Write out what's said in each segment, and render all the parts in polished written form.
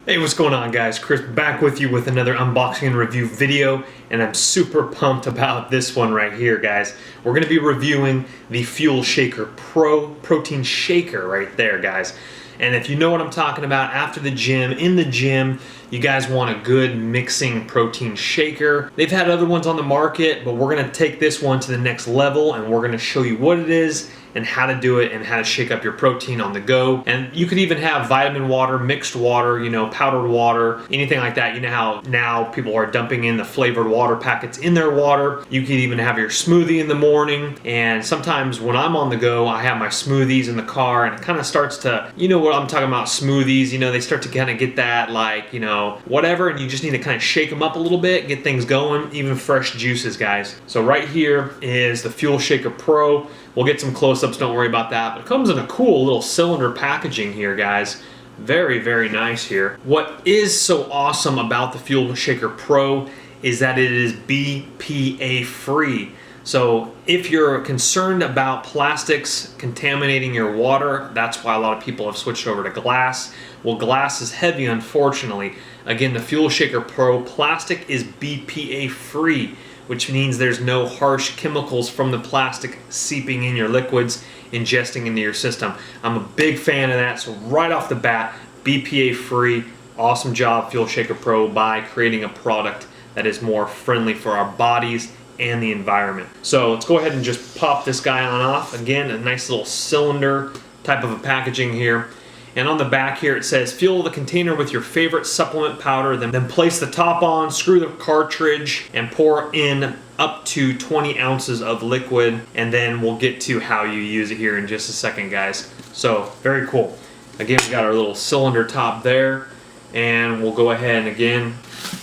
Hey, what's going on, guys? Chris back with you with another unboxing and review video, and I'm super pumped about this one right here, guys. We're going to be reviewing the FuelShaker Pro protein shaker right there, guys. And if you know what I'm talking about, after the gym, in the gym, you guys want a good mixing protein shaker. They've had other ones on the market, but we're going to take this one to the next level, and we're going to show you what it is and how to do it and how to shake up your protein on the go. And you could even have vitamin water, mixed water, you know, powdered water, anything like that. You know how now people are dumping in the flavored water packets in their water. You could even have your smoothie in the morning. And sometimes when I'm on the go, I have my smoothies in the car, and it kind of starts to, you know what I'm talking about, smoothies, you know, they start to kind of get that, like, you know, whatever, and you just need to kind of shake them up a little bit, get things going, even fresh juices, guys. So right here is the FuelShaker Pro. We'll get some close-ups, don't worry about that. But it comes in a cool little cylinder packaging here, guys. Very, very nice here. What is so awesome about the FuelShaker Pro is that it is BPA free. So if you're concerned about plastics contaminating your water, that's why a lot of people have switched over to glass. Well, glass is heavy, unfortunately. Again, the FuelShaker Pro plastic is BPA free, which means there's no harsh chemicals from the plastic seeping in your liquids, ingesting into your system. I'm a big fan of that, so right off the bat, BPA free. Awesome job, FuelShaker Pro, by creating a product that is more friendly for our bodies and the environment. So let's go ahead and just pop this guy on off. Again, a nice little cylinder type of a packaging here. And on the back here it says, fill the container with your favorite supplement powder, then place the top on, screw the cartridge, and pour in up to 20 ounces of liquid. And then we'll get to how you use it here in just a second, guys. So, very cool. Again, we got our little cylinder top there. And we'll go ahead and again,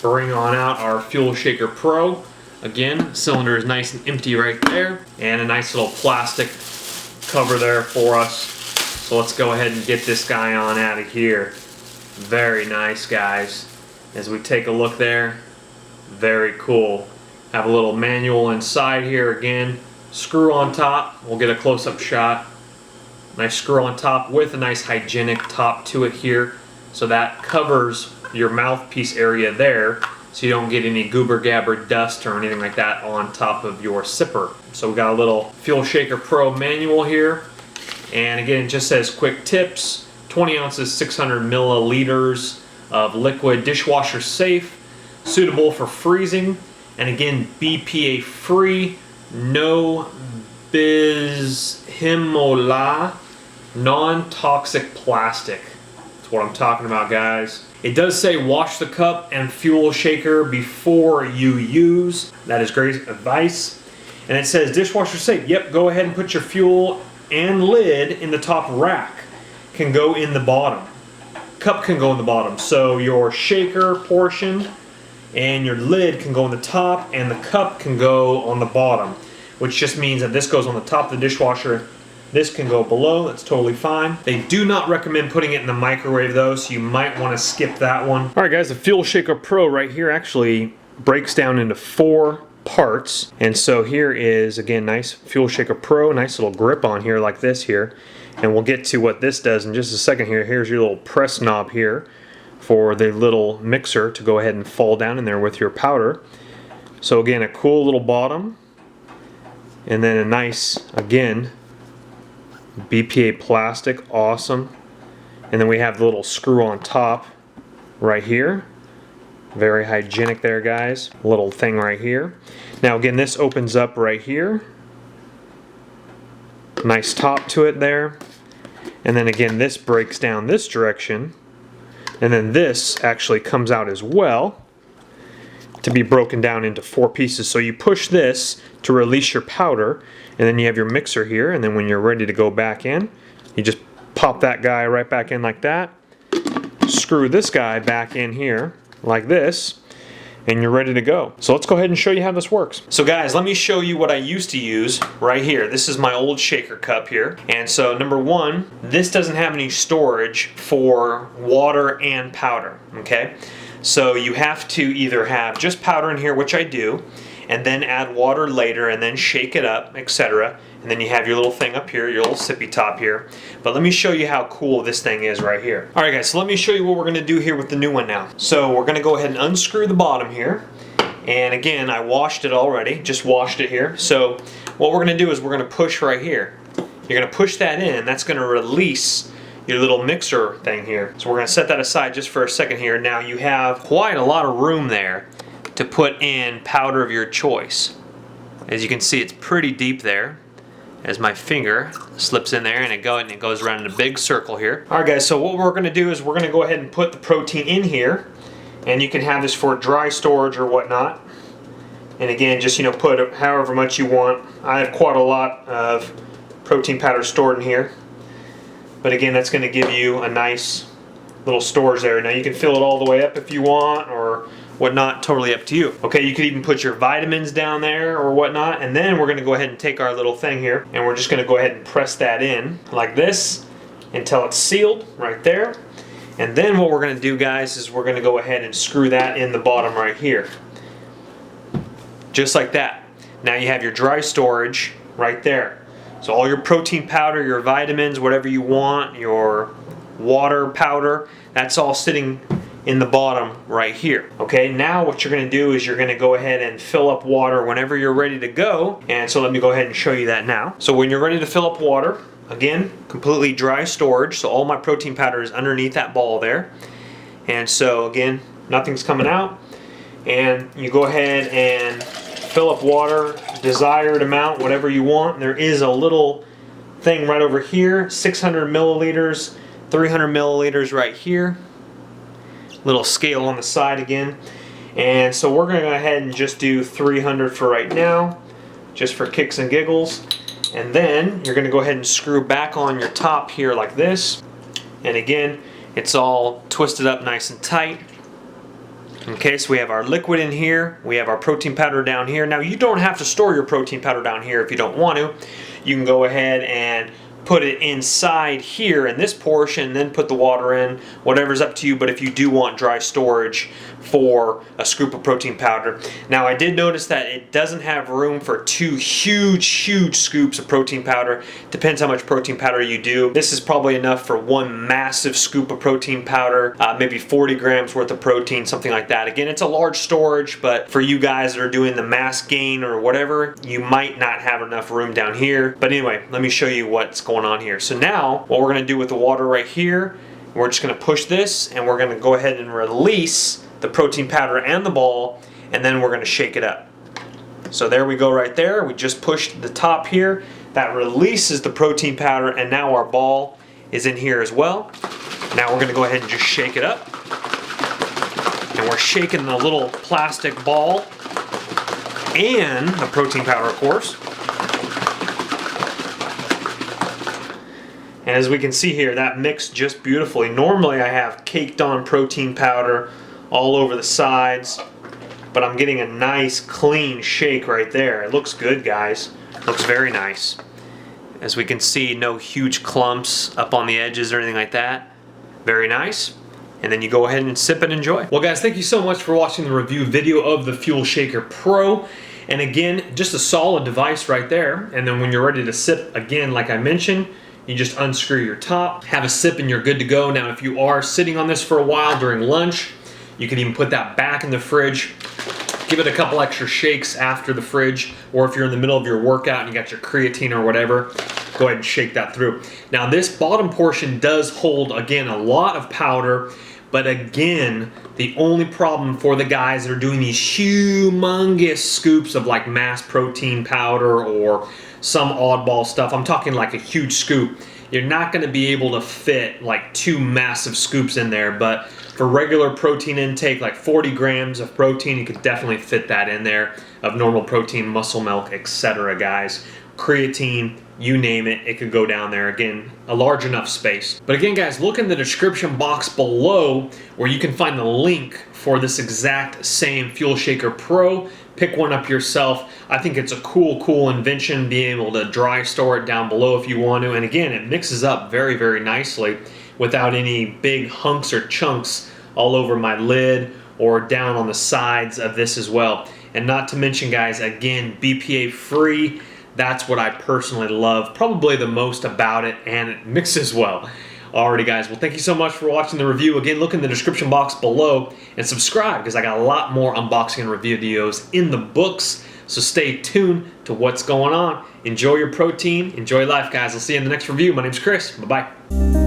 bring on out our FuelShaker Pro. Again, cylinder is nice and empty right there. And a nice little plastic cover there for us. So let's go ahead and get this guy on out of here. Very nice, guys. As we take a look there, very cool. Have a little manual inside here again. Screw on top. We'll get a close-up shot. Nice screw on top with a nice hygienic top to it here. So that covers your mouthpiece area there, so you don't get any goober gabber dust or anything like that on top of your sipper. So we got a little FuelShaker Pro manual here. And again, it just says quick tips, 20 ounces, 600 milliliters of liquid, dishwasher safe, suitable for freezing, and again, BPA free, no bisphenola, non-toxic plastic. That's what I'm talking about, guys. It does say wash the cup and fuel shaker before you use. That is great advice. And it says dishwasher safe. Yep, go ahead and put your fuel and lid in the top rack. Can go in the bottom. Cup can go in the bottom. So your shaker portion and your lid can go in the top, and the cup can go on the bottom, which just means that this goes on the top of the dishwasher. This can go below. That's totally fine. They do not recommend putting it in the microwave though, so you might want to skip that one. Alright guys, the FuelShaker Pro right here actually breaks down into 4 parts. And so here is, again, nice FuelShaker Pro, nice little grip on here like this here. And we'll get to what this does in just a second here. Here's your little press knob here for the little mixer to go ahead and fall down in there with your powder. So again, a cool little bottom. And then a nice, again, BPA plastic, awesome. And then we have the little screw on top right here. Very hygienic there, guys. Little thing right here. Now again, this opens up right here. Nice top to it there. And then again, this breaks down this direction. And then this actually comes out as well to be broken down into 4 pieces. So you push this to release your powder, and then you have your mixer here, and then when you're ready to go back in, you just pop that guy right back in like that. Screw this guy back in here like this, and you're ready to go. So let's go ahead and show you how this works. So guys, let me show you what I used to use right here. This is my old shaker cup here. And so number one, this doesn't have any storage for water and powder, okay? So you have to either have just powder in here, which I do, and then add water later, and then shake it up, etc. And then you have your little thing up here, your little sippy top here. But let me show you how cool this thing is right here. All right guys, so let me show you what we're gonna do here with the new one now. So we're gonna go ahead and unscrew the bottom here. And again, I washed it already, just washed it here. So what we're gonna do is we're gonna push right here. You're gonna push that in, that's gonna release your little mixer thing here. So we're gonna set that aside just for a second here. Now you have quite a lot of room there to put in powder of your choice. As you can see, it's pretty deep there, as my finger slips in there and it goes around in a big circle here. All right guys, so what we're gonna do is we're gonna go ahead and put the protein in here, and you can have this for dry storage or whatnot. And again, just put however much you want. I have quite a lot of protein powder stored in here. But again, that's gonna give you a nice little storage there. Now you can fill it all the way up if you want or whatnot, totally up to you. Okay, you could even put your vitamins down there or whatnot, and then we're gonna go ahead and take our little thing here and we're just gonna go ahead and press that in like this until it's sealed right there. And then what we're gonna do, guys, is we're gonna go ahead and screw that in the bottom right here. Just like that. Now you have your dry storage right there. So all your protein powder, your vitamins, whatever you want, your water powder, that's all sitting in the bottom right here. Okay, now what you're gonna do is you're gonna go ahead and fill up water whenever you're ready to go. And so let me go ahead and show you that now. So when you're ready to fill up water, again, completely dry storage, so all my protein powder is underneath that ball there. And so again, nothing's coming out. And you go ahead and fill up water, desired amount, whatever you want. There is a little thing right over here, 600 milliliters, 300 milliliters right here. Little scale on the side again. And so we're gonna go ahead and just do 300 for right now, just for kicks and giggles. And then you're gonna go ahead and screw back on your top here like this. And again, it's all twisted up nice and tight. Okay, so we have our liquid in here, we have our protein powder down here. Now you don't have to store your protein powder down here if you don't want to. You can go ahead and put it inside here in this portion, then put the water in, whatever's up to you. But if you do want dry storage for a scoop of protein powder. Now I did notice that it doesn't have room for two huge scoops of protein powder. Depends how much protein powder you do. This is probably enough for one massive scoop of protein powder, maybe 40 grams worth of protein, something like that. Again, it's a large storage, but for you guys that are doing the mass gain or whatever, you might not have enough room down here. But anyway, let me show you what's going on here. So now what we're gonna do with the water right here, we're just gonna push this and we're gonna go ahead and release the protein powder and the ball, and then we're gonna shake it up. So there we go right there. We just pushed the top here. That releases the protein powder, and now our ball is in here as well. Now we're gonna go ahead and just shake it up. And we're shaking the little plastic ball and the protein powder, of course. And as we can see here, that mixed just beautifully. Normally I have caked on protein powder all over the sides, but I'm getting a nice clean shake right there. It looks good, guys. Looks very nice. As we can see, no huge clumps up on the edges or anything like that. Very nice. And then you go ahead and sip and enjoy. Well guys, thank you so much for watching the review video of the FuelShaker Pro. And again, just a solid device right there. And then when you're ready to sip, again, like I mentioned, you just unscrew your top, have a sip, and you're good to go. Now, if you are sitting on this for a while during lunch, you can even put that back in the fridge, give it a couple extra shakes after the fridge, or if you're in the middle of your workout and you got your creatine or whatever, go ahead and shake that through. Now this bottom portion does hold, again, a lot of powder, but again, the only problem for the guys that are doing these humongous scoops of like mass protein powder or some oddball stuff, I'm talking like a huge scoop, you're not gonna be able to fit like 2 massive scoops in there. But for regular protein intake, like 40 grams of protein, you could definitely fit that in there of normal protein, muscle milk, etc. guys. Creatine, you name it, it could go down there. Again, a large enough space. But again, guys, look in the description box below where you can find the link for this exact same FuelShaker Pro. Pick one up yourself. I think it's a cool invention, being able to dry store it down below if you want to. And again, it mixes up very nicely without any big hunks or chunks all over my lid or down on the sides of this as well. And not to mention, guys, again, BPA free. That's what I personally love probably the most about it, and it mixes well. Alrighty, guys, well, thank you so much for watching the review. Again, look in the description box below and subscribe because I got a lot more unboxing and review videos in the books. So stay tuned to what's going on. Enjoy your protein. Enjoy life, guys. I'll see you in the next review. My name's Chris. Bye-bye.